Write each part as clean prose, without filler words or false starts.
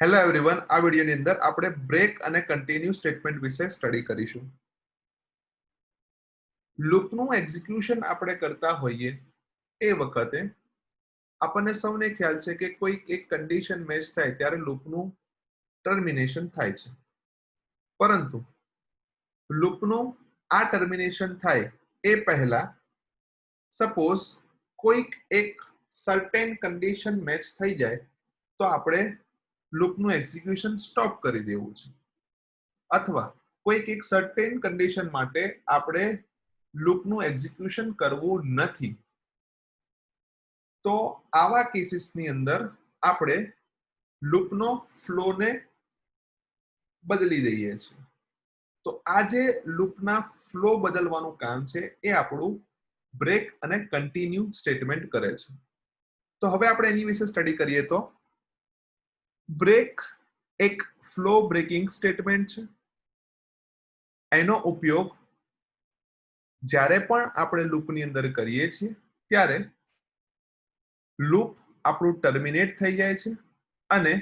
Hello everyone, આ વિડિયોની અંદર આપણે બ્રેક અને કન્ટિન્યુ સ્ટેટમેન્ટ વિશે સ્ટડી કરીશું. લૂપનું એક્ઝિક્યુશન આપણે કરતા હોઈએ એ વખતે આપણને સૌને ખ્યાલ છે કે કોઈ એક કન્ડિશન મેચ થાય ત્યારે લૂપનું ટર્મિનેશન થાય છે. પરંતુ લૂપનું આ ટર્મિનેશન થાય એ પહેલા સપોઝ કોઈક એક સર્ટેન કન્ડિશન મેચ થઈ જાય તો આપણે લૂપનું એક્ઝિક્યુશન સ્ટોપ કરી દેવું છે, અથવા કોઈક એક સર્ટેન કન્ડિશન માટે આપણે લૂપનું એક્ઝિક્યુશન કરવું નથી. તો આવા કેસીસની અંદર આપણે લૂપનો ફ્લોને બદલી દઈએ છીએ. તો આ જે લૂપના ફ્લો બદલવાનું કામ છે એ આપણું બ્રેક અને કન્ટિન્યુ સ્ટેટમેન્ટ કરે છે. તો હવે આપણે એની વિશે સ્ટડી કરીએ. તો બ્રેક એક ફ્લો બ્રેકિંગ સ્ટેટમેન્ટ છે. એનો ઉપયોગ જ્યારે પણ આપણે લૂપની અંદર કરીએ છીએ ત્યારે લૂપ આપણું ટર્મિનેટ થઈ જાય છે અને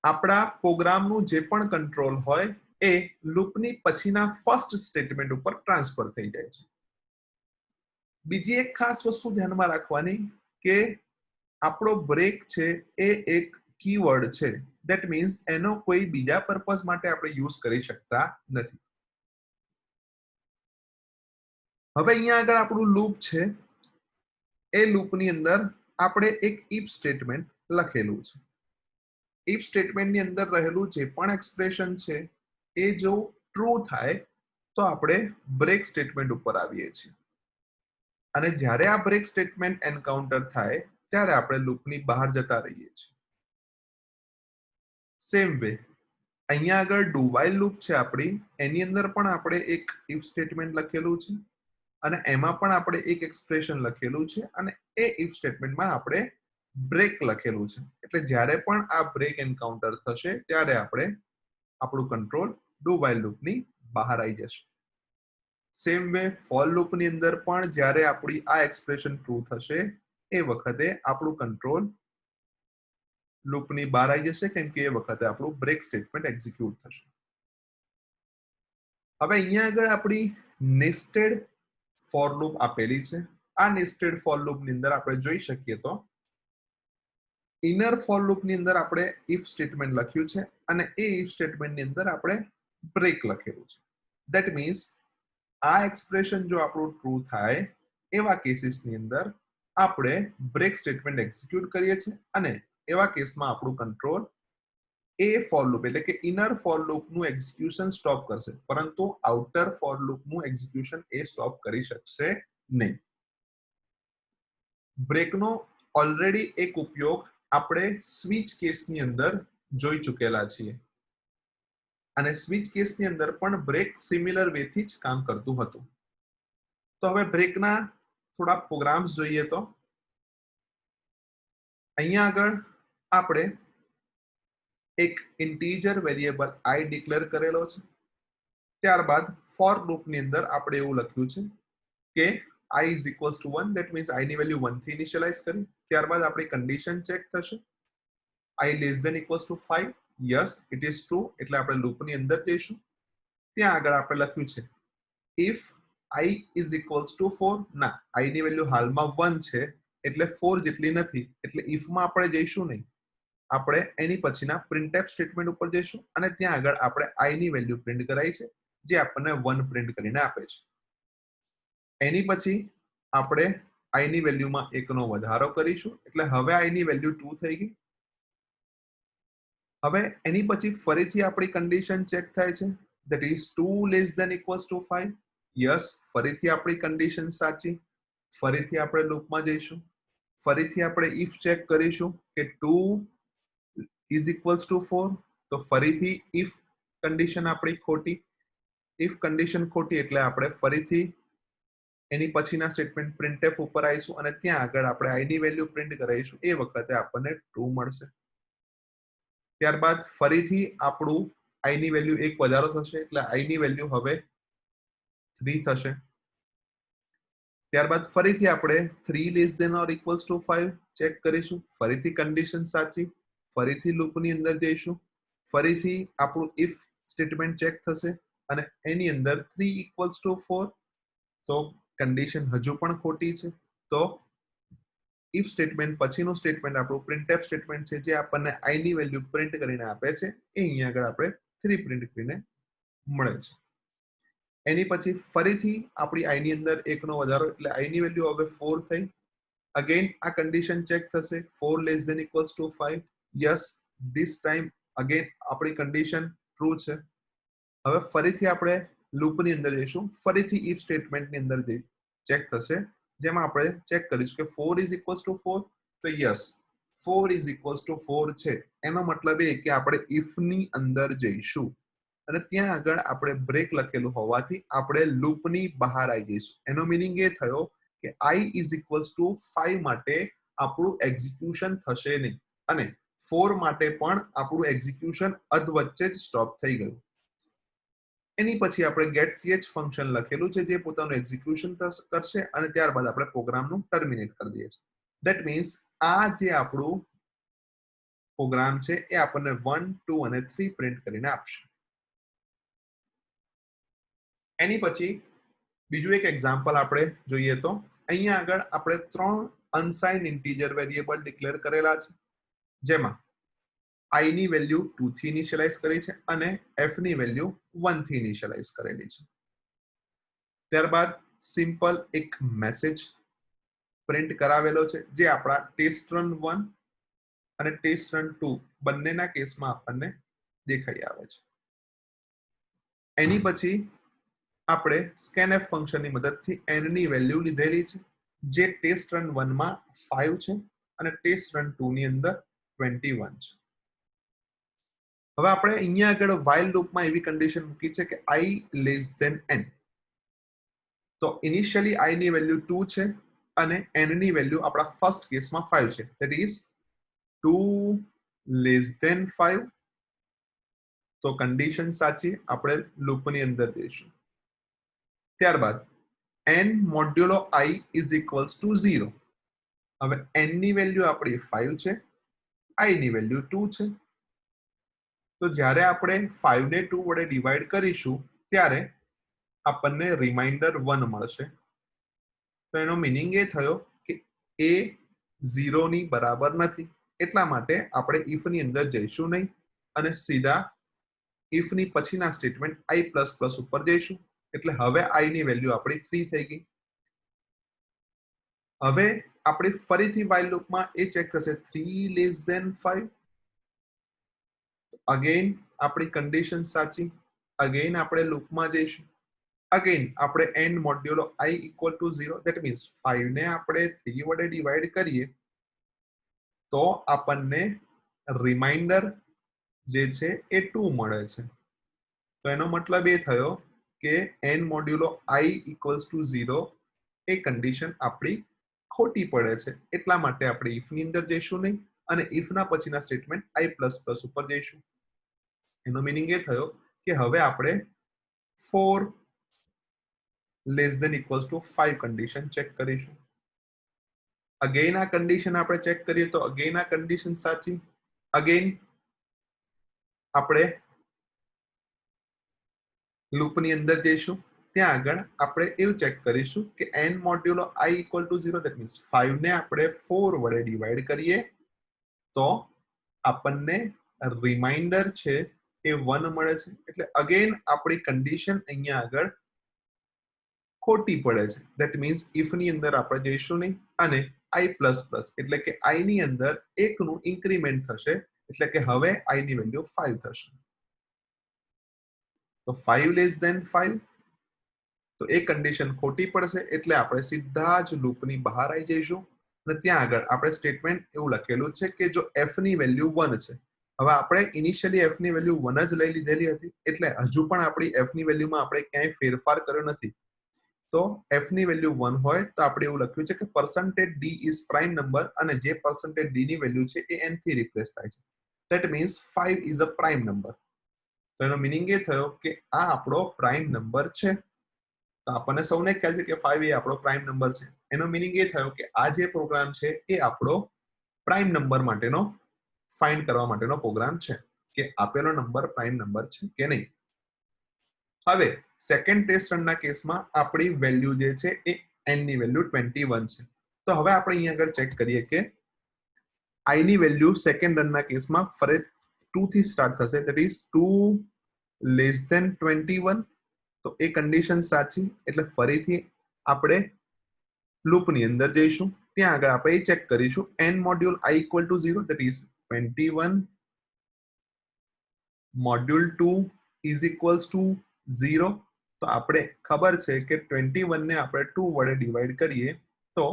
આપણા પ્રોગ્રામનું જે પણ કંટ્રોલ હોય એ લૂપની પછીના ફર્સ્ટ સ્ટેટમેન્ટ ઉપર ટ્રાન્સફર થઈ જાય છે. બીજી એક ખાસ વસ્તુ ધ્યાનમાં રાખવાની કે આપણો બ્રેક છે એ એક કીવર્ડ છે. ધેટ મીન્સ એનો કોઈ બીજા પર્પઝ માટે આપણે યુઝ કરી શકતા નથી. હવે અહીંયા આગળ આપણું લૂપ છે, એ લૂપની અંદર આપણે એક ઇફ સ્ટેટમેન્ટ લખેલું છે. ઇફ સ્ટેટમેન્ટની અંદર રહેલું જે પણ એક્સપ્રેશન છે એ જો ટ્રુ થાય તો આપણે બ્રેક સ્ટેટમેન્ટ ઉપર આવીએ છીએ, અને જ્યારે આ બ્રેક સ્ટેટમેન્ટ એન્કાઉન્ટર થાય ત્યારે આપણે લૂપની બહાર જતા રહીએ છીએ. સેમ વે અહીંયા આગળ ડુ વાઇલ લૂપ છે આપણી, એની અંદર પણ આપણે એક ઇફ સ્ટેટમેન્ટ લખેલું છે અને એમાં પણ આપણે એક એક્સપ્રેશન લખેલું છે, અને એ ઇફ સ્ટેટમેન્ટમાં આપણે બ્રેક લખેલું છે. એટલે જ્યારે પણ આ બ્રેક એન્કાઉન્ટર થશે ત્યારે આપણે આપણું કંટ્રોલ ડુ વાઇલ લૂપની બહાર આવી જશે. સેમ વે ફોર લૂપની અંદર પણ જ્યારે આપણી આ એક્સપ્રેશન ટ્રુ થશે એ વખતે આપણું કંટ્રોલ લૂપની બહાર આવી જશે, કેમ કે એ વખતે આપણું બ્રેક સ્ટેટમેન્ટ એક્ઝિક્યુટ થશે. હવે અહીંયા આગળ આપણી નેસ્ટેડ ફોર લૂપ આપેલી છે. આ નેસ્ટેડ ફોર લૂપની અંદર આપણે જોઈ શકીએ તો ઇનર ફોર લૂપની અંદર આપણે ઇફ સ્ટેટમેન્ટ લખ્યું છે અને એ ઇફ સ્ટેટમેન્ટની અંદર આપણે બ્રેક લખેલું છે. ધેટ મીન્સ આ એક્સપ્રેશન જો આપણું ટ્રુ થાય એવા કેસીસની અંદર આપણે બ્રેક સ્ટેટમેન્ટ એક્ઝિક્યુટ કરીએ છીએ, અને એવા કેસમાં આપણું કંટ્રોલ એ ફોર લૂપ એટલે કે ઇનર ફોર લૂપનું એક્ઝિક્યુશન સ્ટોપ કરશે, પરંતુ આઉટર ફોર લૂપનું એક્ઝિક્યુશન એ સ્ટોપ કરી શકશે નહીં. બ્રેકનો ઓલરેડી એક ઉપયોગ આપણે સ્વિચ કેસની અંદર જોઈ ચૂકેલા છીએ, અને સ્વિચ કેસની અંદર પણ બ્રેક સિમિલર વેથી જ કામ કરતું હતું. તો હવે બ્રેકના થોડા પ્રોગ્રામ્સ જોઈએ. તો અહીંયા આગળ આપણે એક ઇન્ટીજર વેરિયેબલ આઈ ડિક્લેર કરેલો છે. ત્યારબાદ ફોર લૂપની અંદર આપણે એવું લખ્યું છે કે i is equals to 1, that means i ની વેલ્યુ 1 થી ઇનિશિયલાઇઝ કરી. ત્યારબાદ આપણી કન્ડિશન ચેક થશે, i less than equals to 5, yes it is true, એટલે આપણે લૂપની અંદર જઈશું. ત્યાં આગળ આપણે લખ્યું છે if i is equals to 4, ના, i ની વેલ્યુ હાલમાં 1 છે એટલે 4 જેટલી નથી, એટલે if માં આપણે જઈશું નહીં, આપણે એની પછીના પ્રિન્ટએફ સ્ટેટમેન્ટ ઉપર જઈશું અને ત્યાં આગળ આપણે i ની વેલ્યુ પ્રિન્ટ કરાઈ છે જે આપણને 1 પ્રિન્ટ કરીને આપે છે. એની પછી આપણે i ની વેલ્યુમાં 1 નો વધારો કરીશું, એટલે હવે i ની વેલ્યુ 2 થઈ ગઈ. હવે એની પછી ફરીથી આપણી કન્ડિશન ચેક થાય છે, that is 2 less than equals to 5, yes ફરીથી આપણી કન્ડિશન સાચી. ફરીથી આપણે લૂપમાં જઈશું, ફરીથી આપણે ઇફ ચેક કરીશું કે 2 is equals to 4, તો ફરીથી ઇફ કન્ડિશન આપણી ખોટી. ઇફ કન્ડિશન ખોટી એટલે આપણે ફરીથી એની પછીના સ્ટેટમેન્ટ પ્રિન્ટએફ ઉપર આવીશું અને ત્યાં આગળ આપણે i ની વેલ્યુ પ્રિન્ટ કરાવીશું. એ વખતે આપણને ટ્રુ મળશે. ત્યારબાદ ફરીથી આપણું i ની વેલ્યુ 1 વધારો થશે, એટલે i ની વેલ્યુ હવે 3 થશે. ત્યારબાદ ફરીથી આપણે 3 less than or equals to 5 check કરીશું, ફરીથી કન્ડિશન સાચી. ફરીથી લૂપની અંદર જઈશું, ફરીથી આપણું ઇફ સ્ટેટમેન્ટ ચેક થશે અને એની અંદર 3 ઇક્વલ્સ ટુ 4, તો કન્ડિશન હજુ પણ ખોટી છે. તો ઇફ સ્ટેટમેન્ટ પછીનું સ્ટેટમેન્ટ આપણું પ્રિન્ટએફ સ્ટેટમેન્ટ છે, જે આપણને આઈ ની વેલ્યુ પ્રિન્ટ કરીને આપે છે, એ અહીંયા આગળ આપણે 3 પ્રિન્ટ કરીને મળે છે. એની પછી ફરીથી આપણી આઈ ની અંદર 1 નો વધારો, એટલે આઈ ની વેલ્યુ હવે 4 થઈ. અગેન આ કન્ડિશન ચેક થશે, 4 less than equals to 5. Yes, this time again આપણી કન્ડિશન ટ્રુ છે. હવે ફરીથી આપણે લૂપની અંદર જઈશું, ફરીથી ઇફ સ્ટેટમેન્ટની અંદર ચેક થશે, જેમાં આપણે ચેક કરીશું કે 4 ઇઝ ઇક્વલ્સ ટુ 4. તો યસ, 4 ઇઝ ઇક્વલ્સ ટુ 4 છે. એનો મતલબ એ કે આપણે ઇફ ની અંદર જઈશું અને ત્યાં આગળ આપણે બ્રેક લખેલું હોવાથી આપણે લૂપની બહાર આવી જઈશું. એનો મીનિંગ એ થયો કે i ઇઝ ઇક્વલ્સ ટુ 5 માટે આપણું એક્ઝિક્યુશન થશે નહીં અને 4 માટે પણ આપણું એક્ઝિક્યુશન અધવચ્ચે જ સ્ટોપ થઈ ગયું. એની પછી આપણે get ch ફંક્શન લખેલું છે, જે પોતાનું એક્ઝિક્યુશન કરશે અને ત્યારબાદ આપણે પ્રોગ્રામનું ટર્મિનેટ કરી દઈએ છીએ. ધેટ મીન્સ આ જે આપણું પ્રોગ્રામ છે એ આપણને 1, 2 અને 3 પ્રિન્ટ કરીને આપશે. એની પછી બીજું એક એક્ઝામ્પલ આપણે જોઈએ તો અહીંયા આગળ આપણે 3 અનસાઇન્ડ ઇન્ટીજર વેરિયેબલ ડિક્લેર કરેલા છે, જેમાં i ની વેલ્યુ 2 થી ઇનિશિયલાઇઝ કરી છે અને f ની વેલ્યુ 1 થી ઇનિશિયલાઇઝ કરેલી છે. ત્યારબાદ સિમ્પલ એક મેસેજ પ્રિન્ટ કરાવેલો છે, જે આપણા test_run1 અને test_run2 બંનેના કેસમાં આપણને દેખાઈ આવે છે. એની પછી આપણે scanf ફંક્શનની મદદથી n ની વેલ્યુ લીધેલી છે, જે test_run1 માં 5 છે અને test_run2 ની અંદર 21 છે. હવે આપણે અહીંયા આગળ while લૂપમાં એવી કન્ડિશન મૂકી છે કે i લેસ ધેન n. તો ઇનિશિયલી i ની વેલ્યુ 2 છે અને n ની વેલ્યુ આપણા ફર્સ્ટ કેસમાં 5 છે. That is 2 less than 5. તો કન્ડિશન સાચી, આપણે લૂપની અંદર જઈશું. ત્યારબાદ n મોડ્યુલો i ઇઝ ઇક્વલ્સ ટુ 0. હવે n ની વેલ્યુ આપણી 5 છે, i ની વેલ્યુ 2 છે. તો જ્યારે આપણે 5 ને 2 વડે ડિવાઈડ કરીશું ત્યારે આપણને રિમાઇન્ડર 1 મળશે. તો એનો મીનિંગ એ થયો કે એ 0 ની બરાબર નથી. એટલા માટે આપણે ઇફ ની અંદર જઈશું નહીં અને સીધા ઇફ ની પછીના સ્ટેટમેન્ટ i++ ઉપર જઈશું. એટલે હવે i ની વેલ્યુ આપણી 3 થઈ ગઈ. હવે આપણે ફરીથી while લૂપમાં એ ચેક થશે 3 લેસ ધેન 5. અગેન આપણી કન્ડિશન સાચી, અગેન આપણે લૂપમાં જઈશું. અગેન આપણે n મોડ્યુલો i equal to 0. That means 5 ને આપણે 3 વડે ડિવાઈડ કરીએ તો આપણને રિમાઇન્ડર જે છે એ 2 મળે છે. તો એનો મતલબ એ થયો કે n મોડ્યુલો i equals to 0 A condition આપણી ખોટી પડે છે. એટલા માટે આપણે ઇફ ની અંદર જઈશું નહીં અને ઇફ ના પછીના સ્ટેટમેન્ટ i++ ઉપર જઈશું. એનો મીનિંગ એ થયો કે હવે આપણે 4 less than equals to 5 condition check કરીશું. અગેન આ કન્ડિશન આપણે ચેક કરીએ તો અગેન આ કન્ડિશન સાચી. અગેન આપણે લૂપની અંદર જઈશું, ત્યાં આગળ આપણે એવું ચેક કરીશું કે n મોડ્યુલો i equal to 0. That means 5 ને આપણે 4 વડે ડિવાઈડ કરીએ તો આપણને રિમાઇન્ડર છે એ 1 મળે છે. એટલે અગેન આપણી કન્ડિશન અહીંયા આગળ ખોટી પડે છે. ધેટ મીન્સ ઇફ ની અંદર આપણે જઈશું નહીં અને i++ એટલે કે i ની અંદર 1 નું ઇન્ક્રીમેન્ટ થશે, એટલે કે હવે i ની વેલ્યુ 5 થશે. તો 5 લેસ ધેન 5, તો એ કન્ડિશન ખોટી પડશે. એટલે આપણે સીધા જ લૂપની બહાર આવી જઈશું અને ત્યાં આગળ આપણે સ્ટેટમેન્ટ એવું લખેલું છે કે જો f ની વેલ્યુ 1 છે. હવે આપણે ઇનિશિયલી f ની વેલ્યુ 1 જ લઈ લીધેલી હતી, એટલે હજુ પણ આપણી f ની વેલ્યુમાં આપણે ક્યાંય ફેરફાર કર્યો નથી. તો f ની વેલ્યુ 1 હોય તો આપણે એવું લખ્યું છે કે %d ઇઝ પ્રાઇમ નંબર અને જે %d ની વેલ્યુ છે એ n થી રિપ્લેસ થાય છે. That means 5 is a prime number. તો એનો મીનિંગ એ થયો કે આ આપણો પ્રાઇમ નંબર છે. તો આપણને સૌને ખ્યાલ છે કે 5 એ આપણો પ્રાઇમ નંબર છે. એનો મીનિંગ એ થયો કે આ જે પ્રોગ્રામ છે એ આપણો પ્રાઇમ નંબર માટેનો ફાઇન્ડ કરવા માટેનો પ્રોગ્રામ છે કે આપેલો નંબર પ્રાઇમ નંબર છે કે નહીં. હવે સેકન્ડ ટેસ્ટ રનના કેસમાં આપણી વેલ્યુ જે છે એ n ની વેલ્યુ 21 છે. તો હવે આપણે અહીંયા આગળ ચેક કરીએ કે i ની વેલ્યુ સેકન્ડ રનના કેસમાં ફરી 2 થી સ્ટાર્ટ થશે, ધેટ ઇઝ 2 લેસ ધેન 21. તો એ કન્ડિશન સાચી, એટલે ફરીથી આપણે લૂપની અંદર જઈશું. ત્યાં આગળ આપણે એ ચેક કરીશું n module i equal to 0, that is 21 module 2 is equals to 0. તો આપણે ખબર છે કે 21 ને આપણે 2 વડે ડિવાઈડ કરીએ તો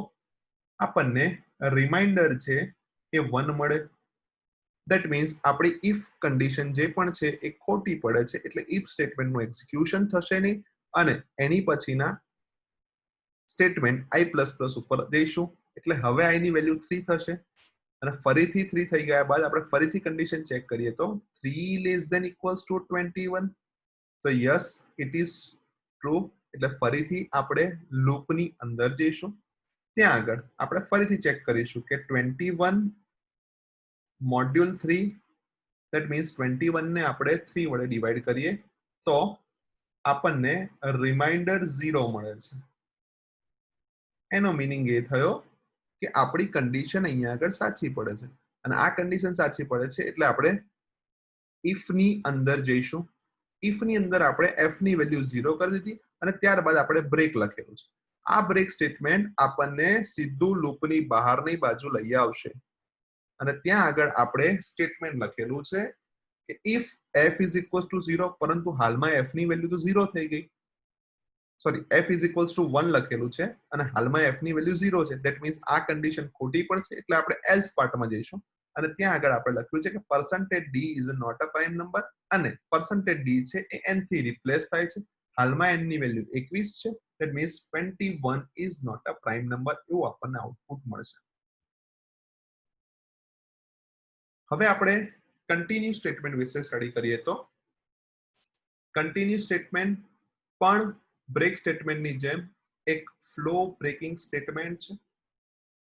આપણને રિમાઇન્ડર છે એ 1 મળે. ધેટ મીન્સ આપણી ઇફ કન્ડિશન જે પણ છે એ ખોટી પડે છે, એટલે ઇફ સ્ટેટમેન્ટનું એક્ઝિક્યુશન થશે નહીં અને એની પછીના સ્ટેટમેન્ટ i++ ઉપર જઈશું. એટલે હવે i ની વેલ્યુ 3 થશે અને ફરીથી 3 થઈ ગયા બાદ આપણે ફરીથી કન્ડિશન ચેક કરીએ તો 3 લેસ ધેન ઇક્વલ્સ ટુ 21. તો યસ ઇટ ઇઝ ટ્રુ. એટલે ફરીથી આપણે લૂપની અંદર જઈશું. ત્યાં આગળ આપણે ફરીથી ચેક કરીશું કે 21 મોડ્યુલ 3, ધેટ મીન્સ 21 ને આપણે 3 વડે ડિવાઈડ કરીએ તો આપણને રિમાઇન્ડર 0 મળે છે. એનો મીનિંગ એ થયો કે આપણી કન્ડિશન અહીંયા આગળ સાચી પડે છે અને આ કન્ડિશન સાચી પડે છે એટલે આપણે ઇફ ની અંદર જઈશું. ઇફ ની અંદર આપણે f ની વેલ્યુ 0 કરી દીધી અને ત્યારબાદ આપણે બ્રેક લખેલું છે. આ બ્રેક સ્ટેટમેન્ટ આપણને સીધું લૂપની બહારની બાજુ લઈ આવશે અને ત્યાં આગળ આપણે સ્ટેટમેન્ટ લખેલું છે કે if f is equals to 0, પરંતુ હાલમાં f ની વેલ્યુ તો 0 થઈ ગઈ. Sorry, f is equals to 1 લખેલું છે અને હાલમાં f ની વેલ્યુ 0 છે. ધેટ મીન્સ આ કન્ડિશન ખોટી પડશે એટલે આપણે એલ્સ પાર્ટમાં જઈશું અને ત્યાં આગળ આપણે લખ્યું છે કે %d is not a prime number અને %d છે એ n થી રિપ્લેસ થાય છે. હાલમાં n ની વેલ્યુ 21 છે. That means 21 is not a prime number એવું આપણને આઉટપુટ મળશે. હવે આપણે કન્ટિન્યુ સ્ટેટમેન્ટ વિશે સ્ટડી કરીએ તો કન્ટિન્યુ સ્ટેટમેન્ટ પણ બ્રેક સ્ટેટમેન્ટની જેમ એક ફ્લો બ્રેકિંગ સ્ટેટમેન્ટ છે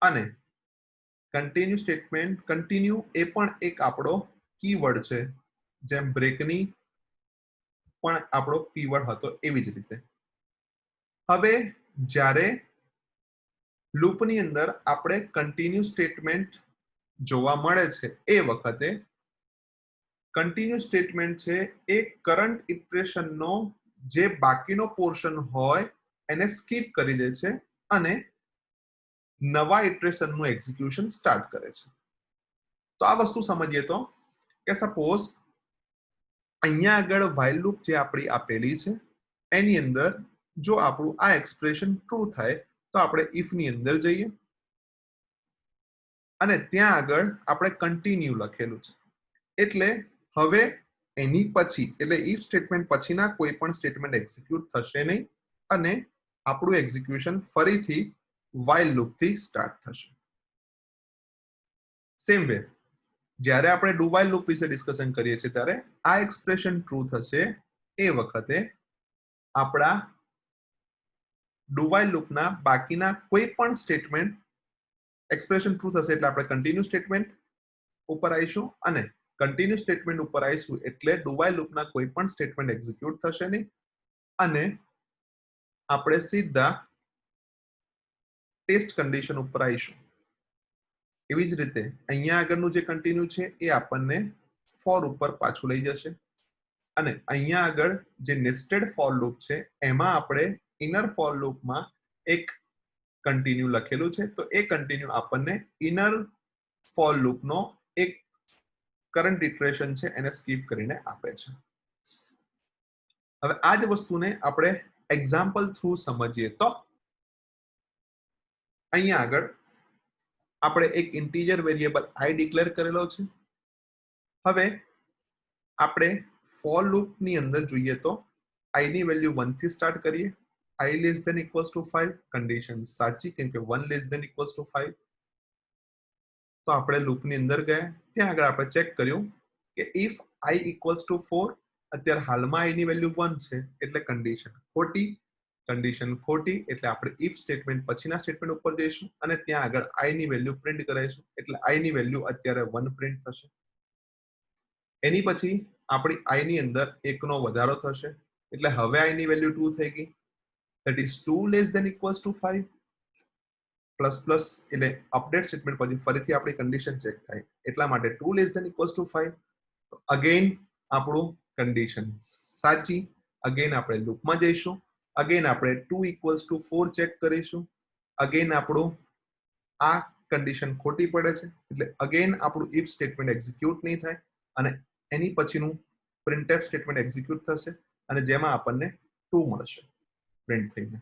અને કન્ટિન્યુ સ્ટેટમેન્ટ કન્ટિન્યુ એ પણ એક આપણો કીવર્ડ છે, જેમ બ્રેકની પણ આપણો કીવર્ડ હતો એવી જ રીતે. હવે જ્યારે લૂપની અંદર આપણે કન્ટિન્યુ સ્ટેટમેન્ટ જોવા મળે છે એ વખતે કન્ટિન્યુ સ્ટેટમેન્ટ છે એ કરંટ ઇટરેશનનો જે બાકીનો પોર્શન હોય એને સ્કીપ કરી દે છે અને નવા ઇટરેશનનું એક્ઝિક્યુશન સ્ટાર્ટ કરે છે. તો આ વસ્તુ સમજીએ તો કે સપોઝ અહીંયા આગળ while લૂપ જે આપણી આપેલી છે એની અંદર જો આપણું આ એક્સપ્રેશન ટ્રુ થાય તો આપણે ઇફ ની અંદર જઈએ અને ત્યાં આગળ આપણે કન્ટિન્યુ લખેલું છે. એટલે હવે એની પછી એટલે ઇફ સ્ટેટમેન્ટ પછીના કોઈ પણ સ્ટેટમેન્ટ એક્ઝિક્યુટ થશે નહીં અને આપણું એક્ઝિક્યુશન ફરીથી while લૂપ થી સ્ટાર્ટ થશે. સેમ વે જ્યારે આપણે ડુ while લૂપ વિશે ડિસ્કશન કરીએ છીએ ત્યારે આ એક્સપ્રેશન ટ્રુ થશે એ વખતે આપણા ડુ while લૂપના બાકીના કોઈ પણ સ્ટેટમેન્ટ એક્સપ્રેશન ટ્રુ થશે એટલે આપણે કન્ટિન્યુ સ્ટેટમેન્ટ ઉપર આવીશું અને કન્ટિન્યુ સ્ટેટમેન્ટ ઉપર આવીશું એટલે ડુ while લૂપના કોઈ પણ સ્ટેટમેન્ટ એક્ઝિક્યુટ થશે નહીં અને આપણે સીધા ટેસ્ટ કન્ડિશન ઉપર આવીશું. એવી જ રીતે અહીંયા આગળનું જે કન્ટિન્યુ છે એ આપણને ફોર ઉપર પાછું લઈ જશે અને અહીંયા આગળ જે નેસ્ટેડ ફોર લૂપ છે એમાં આપણે ઇનર ફોર લૂપમાં એક કન્ટિન્યુ લખેલું છે તો એ કન્ટિન્યુ આપણને ઇનર ફોર લૂપનો એક કરંટ ઇટરેશન છે એને સ્કીપ કરીને આપે છે. હવે આ જ વસ્તુને આપણે એક્ઝામ્પલ થ્રુ સમજીએ તો અહીંયા આગળ આપણે એક ઇન્ટીજર વેરિયેબલ i ડિક્લેર કરેલો છે. હવે આપણે ફોર લૂપની અંદર જોઈએ તો i ની વેલ્યુ 1 થી સ્ટાર્ટ કરીએ. i less than equals to 5 condition સાચી કેમ કે 1 લેસ ધેન ઇક્વલ્સ ટુ 5. તો આપણે લૂપની અંદર ગયા, ત્યાં આગળ આપણે ચેક કર્યું કે ઇફ i ઇક્વલ્સ ટુ 4, અત્યારે હાલમાં i ની વેલ્યુ 1 છે એટલે કન્ડિશન ખોટી. કન્ડિશન ખોટી એટલે આપણે ઇફ સ્ટેટમેન્ટ પછીના સ્ટેટમેન્ટ ઉપર જઈશું અને ત્યાં આગળ i ની વેલ્યુ પ્રિન્ટ કરાઈશું એટલે i ની વેલ્યુ અત્યારે 1 પ્રિન્ટ થશે. એની પછી આપણી i ની અંદર 1 નો વધારો થશે એટલે હવે i ની વેલ્યુ 2 થઈ ગઈ. that is 2 less than equals to 5 plus plus એટલે અપડેટ સ્ટેટમેન્ટ પછી ફરીથી આપણી કન્ડિશન ચેક થાય એટલા માટે 2 less than equals to 5 તો અગેન આપણું કન્ડિશન સાચી. અગેન આપણે લૂપમાં જઈશું. અગેન આપણે 2 equals to 4 ચેક કરીશું. અગેન આપણું આ કન્ડિશન ખોટી પડે છે એટલે અગેન આપણું ઇફ સ્ટેટમેન્ટ એક્ઝિક્યુટ નહીં થાય અને એની પછીનું પ્રિન્ટએફ સ્ટેટમેન્ટ એક્ઝિક્યુટ થશે અને જેમાં આપણને 2 મળશે પ્રિન્ટ થઈને.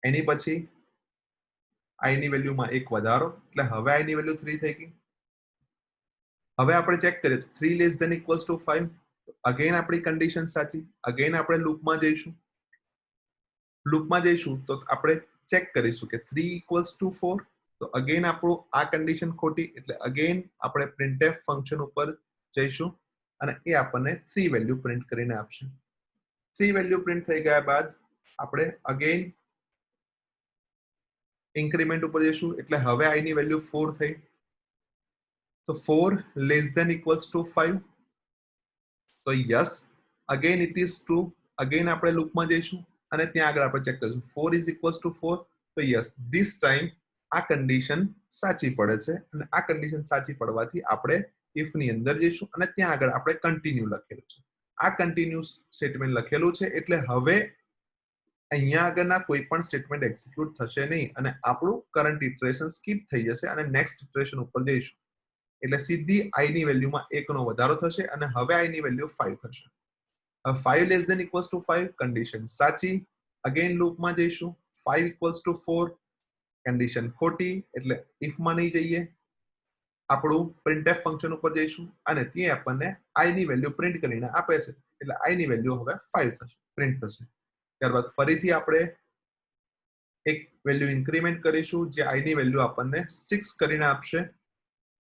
એની પછી i ની વેલ્યુમાં એક વધારો એટલે હવે i ની વેલ્યુ 3 થઈ ગઈ. હવે આપણે ચેક કરીએ તો 3 less than equals to 5 again આપણી કન્ડિશન સાચી. અગેન આપણે લૂપમાં જઈશું. લૂપમાં જઈશું તો આપણે ચેક કરીશું કે 3 ઇક્વલ્સ ટુ 4 તો અગેન આપણું આ કન્ડિશન ખોટી એટલે અગેન આપણે પ્રિન્ટએફ ફંક્શન ઉપર જઈશું અને એ આપણને 3 વેલ્યુ પ્રિન્ટ કરીને આપશે. 3 વેલ્યુ પ્રિન્ટ થઈ ગયા બાદ આપણે અગેન ઇન્ક્રીમેન્ટ ઉપર જઈશું એટલે હવે i ની વેલ્યુ 4 થઈ. તો 4 લેસ ધેન ઇક્વલ્સ ટુ 5 તો yes again it is true. Again આપણે લૂપમાં જઈશું અને ત્યાં આગળ આપણે ચેક કરીશું 4 ઇઝ ઇક્વલ્સ ટુ 4 તો યસ ધીસ ટાઈમ આ કન્ડિશન સાચી પડે છે અને આ કન્ડિશન સાચી પડવાથી આપણે ઇફ ની અંદર જઈશું અને ત્યાં આગળ આપણે કન્ટિન્યુ લખેલું છે. આ કન્ટિન્યુ સ્ટેટમેન્ટ લખેલું છે એટલે હવે અહીંયા આગળના કોઈ પણ સ્ટેટમેન્ટ એક્ઝિક્યુટ થશે નહીં અને આપણું કરંટ ઇટરેશન સ્કીપ થઈ જશે અને નેક્સ્ટ ઇટરેશન ઉપર જઈશું એટલે સીધી i ની વેલ્યુમાં 1 નો વધારો થશે અને હવે i ની વેલ્યુ 5 થશે. હવે 5 less than equals to 5 condition સાચી. અગેન લૂપમાં જઈશું 5 ઇક્વલ્સ ટુ 4 કન્ડિશન ખોટી એટલે ઇફ માં નહીં જઈએ. આપણું પ્રિન્ટએફ ફંક્શન ઉપર જઈશું અને ત્યાં આપણને i ની વેલ્યુ પ્રિન્ટ કરીને આપે છે એટલે i ની વેલ્યુ હવે 5 થશે પ્રિન્ટ થશે. ત્યારબાદ ફરીથી આપણે એક વેલ્યુ ઇન્ક્રીમેન્ટ કરીશું જે i ની વેલ્યુ આપણને 6 કરીને આપશે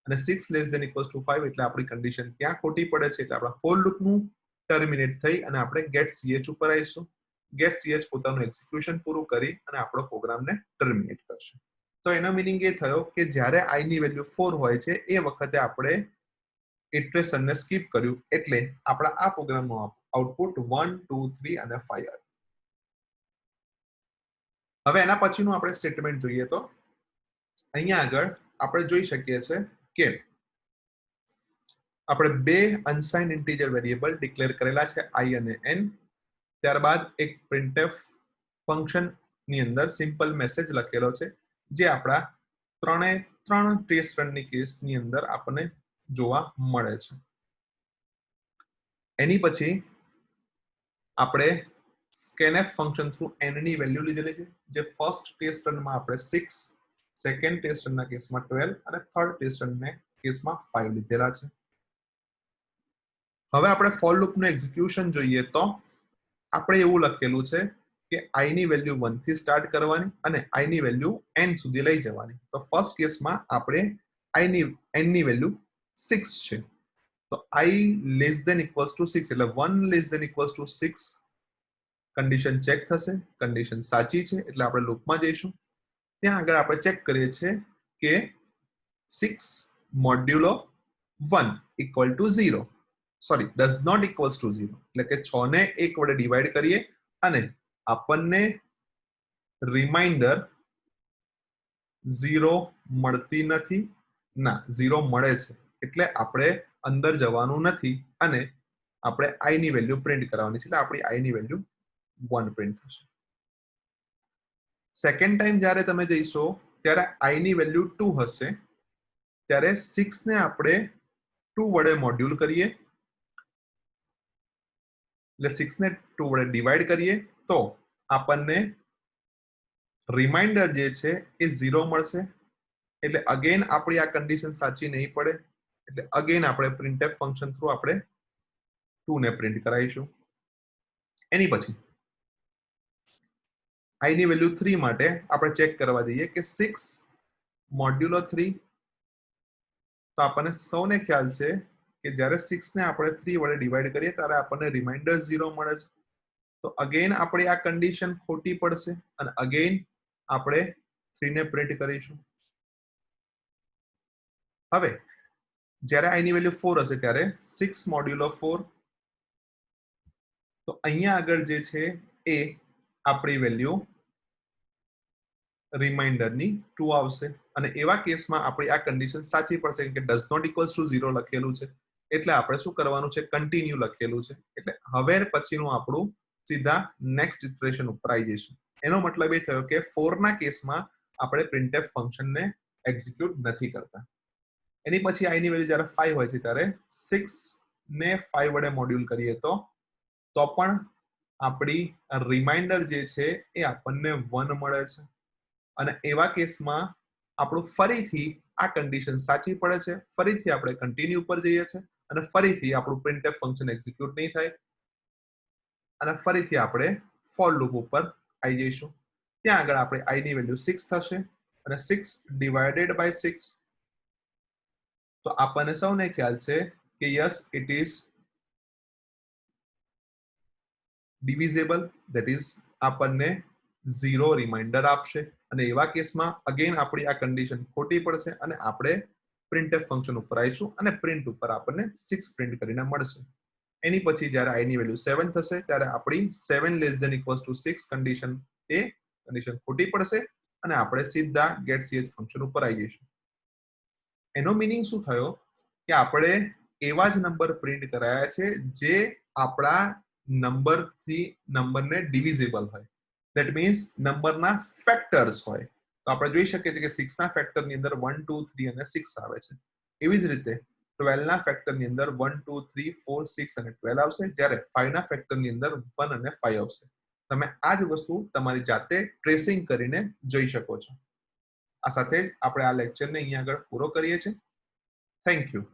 અને 6 લેસ ધેન ઇક્વલ્સ ટુ 5 એટલે આપણી કન્ડિશન ત્યાં ખોટી પડે છે એટલે આપણા ફોર લૂપનું ટર્મિનેટ થઈ અને આપણે ગેટ ch ઉપર આવીશું. ગેટ ch પોતાનું એક્ઝિક્યુશન પૂરું કરી અને આપણો પ્રોગ્રામને ટર્મિનેટ કરશે. તો એનો મીનિંગ એ થયો કે જ્યારે i ની વેલ્યુ 4 હોય છે એ વખતે આપણે ઇટરેશનને સ્કીપ કર્યું એટલે આપણા આ પ્રોગ્રામનું આઉટપુટ 1 2 3 અને 5 આવ્યું. હવે એના પછીનું આપણે સ્ટેટમેન્ટ જોઈએ તો અહીંયા આગળ આપણે જોઈ શકીએ છીએ કે આપણે બે અનસાઇન્ડ ઇન્ટીજર વેરિયેબલ ડિક્લેર કરેલા છે i અને n. ત્યારબાદ એક પ્રિન્ટએફ ફંક્શન ની અંદર સિમ્પલ મેસેજ લખેલો છે જે આપણા ત્રણ ટેસ્ટ રનની કેસની અંદર આપણને જોવા મળે છે. એની પછી આપણે scanf ફંક્શન થ્રુ n ની વેલ્યુ લીધેલી છે જે ફર્સ્ટ ટેસ્ટ રનમાં આપણે 6 સેકન્ડ ટેસ્ટ રનના કેસમાં 12 અને થર્ડ ટેસ્ટ રનના કેસમાં 5 લીધેલા છે. હવે આપણે ફોર લૂપનું એક્ઝિક્યુશન જોઈએ તો આપણે એવું લખેલું છે કે i ની વેલ્યુ 1 થી સ્ટાર્ટ કરવાની અને i ની વેલ્યુ n સુધી લઈ જવાની. તો ફર્સ્ટ કેસમાં આપણે n ની વેલ્યુ 6 છે તો i less than equals to 6 એટલે 1 less than equals to 6 condition check થશે. કન્ડિશન સાચી છે એટલે આપણે લૂપમાં જઈશું. ત્યાં આગળ આપણે ચેક કરીએ છીએ કે 6 modulo 1 equal to 0 sorry does not equals to 0 એટલે કે 6 ને 1 વડે ડિવાઈડ કરીએ અને આપણને રિમાઇન્ડર 0 મળતી નથી. ના 0 મળે છે એટલે આપણે અંદર જવાનું નથી અને આપણે i ની વેલ્યુ પ્રિન્ટ કરવાની છે એટલે આપણી i ની વેલ્યુ 1 પ્રિન્ટ થશે. સેકન્ડ ટાઈમ જ્યારે તમે જઈશો ત્યારે i ની વેલ્યુ 2 હશે ત્યારે 6 ને આપણે 2 વડે મોડ્યુલ કરીએ એટલે 6 ને 2 વડે ડિવાઈડ કરીએ તો આપણને રિમાઇન્ડર જે છે એ 0 મળશે એટલે અગેન આપણી આ કન્ડિશન સાચી નહીં પડે એટલે અગેન આપણે પ્રિન્ટએફ ફંક્શન થ્રુ આપણે 2 ને પ્રિન્ટ કરાવીશું. એની પછી i ની વેલ્યુ 3 માટે આપણે ચેક કરવા જઈએ કે 6 મોડ્યુલો 3 તો આપણને સૌને ખ્યાલ છે કે જ્યારે 6 ને આપણે 3 વડે ડિવાઈડ કરીએ ત્યારે આપણને રિમાઇન્ડર 0 મળે છે. તો અગેન આપણી આ કન્ડિશન ખોટી પડશે અને અગેન આપણે 3 ને પ્રિન્ટ કરીશું. હવે જ્યારે i ની વેલ્યુ 4 હશે ત્યારે 6 મોડ્યુલો 4, તો અહીંયા આગળ જે છે એ આપણી વેલ્યુ રિમાઇન્ડરની 2 આવશે અને એવા કેસમાં આપણી આ કન્ડિશન સાચી પડશે કે ડઝ નોટ ઇક્વલ્સ ટુ 0 લખેલું છે, એટલે આપણે શું કરવાનું છે, કન્ટિન્યુ લખેલું છે, એટલે હવે પછીનું આપણું સીધા નેક્સ્ટ ઇટરેશન ઉપર આવી જઈશું. એનો મતલબ એ થયો કે 4 ના કેસમાં આપણે printf ફંક્શનને એક્ઝિક્યુટ નથી કરતા. એની પછી i ની વેલ્યુ જ્યારે 5 હોય છે ત્યારે 6 ને 5 વડે મોડ્યુલ કરીએ તો પણ આપણી રિમાઇન્ડર જે છે એ આપણને 1 મળે છે અને એવા કેસમાં આપણું ફરીથી આ કન્ડિશન સાચી પડે છે, ફરીથી આપણે કન્ટિન્યુ ઉપર જઈએ છીએ અને ફરીથી આપણું printf ફંક્શન એક્ઝિક્યુટ નહીં થાય અને ફરીથી આપણે ફોર લૂપ ઉપર આવી જઈશું. ત્યાં આગળ આપણે i ની વેલ્યુ 6 થશે અને 6 ડિવાઇડેડ બાય 6, તો આપણને સૌને ખ્યાલ છે કે yes it is divisible, that is આપણને 0 રિમાઇન્ડર આપશે અને એવા કેસમાં અગેન આપણી આ કન્ડિશન ખોટી પડશે અને આપણે printf ફંક્શન ઉપર આવીશું અને પ્રિન્ટ ઉપર આપણને 6 પ્રિન્ટ કરીને મળશે. એની પછી જ્યારે i ની વેલ્યુ 7 થશે ત્યારે આપણી 7 less than equals to 6 condition ખોટી પડશે અને આપણે સીધા get ch ફંક્શન ઉપર આવી જઈશું. એનો મીનિંગ શું થયો કે આપણે એવા જ નંબર પ્રિન્ટ કરાયા છે જે આપણા નંબરથી નંબરને ડિવિઝેબલ હોય, ધેટ મીન્સ નંબરના ફેક્ટર્સ હોય. તો આપણે જોઈ શકીએ છીએ કે 6 ના ફેક્ટરની અંદર 1 2 3 અને 6 આવે છે. એવી જ રીતે 12 ના ફેક્ટરની અંદર 1 2 3 4 6 અને 12 આવશે, જ્યારે 5 ના ફેક્ટરની અંદર 1 અને 5 આવશે. તમે આ જ વસ્તુ તમારી જાતે ટ્રેસિંગ કરીને જોઈ શકો છો. આ સાથે જ આપણે આ લેક્ચરને અહીંયા આગળ પૂરો કરીએ છીએ. Thank you.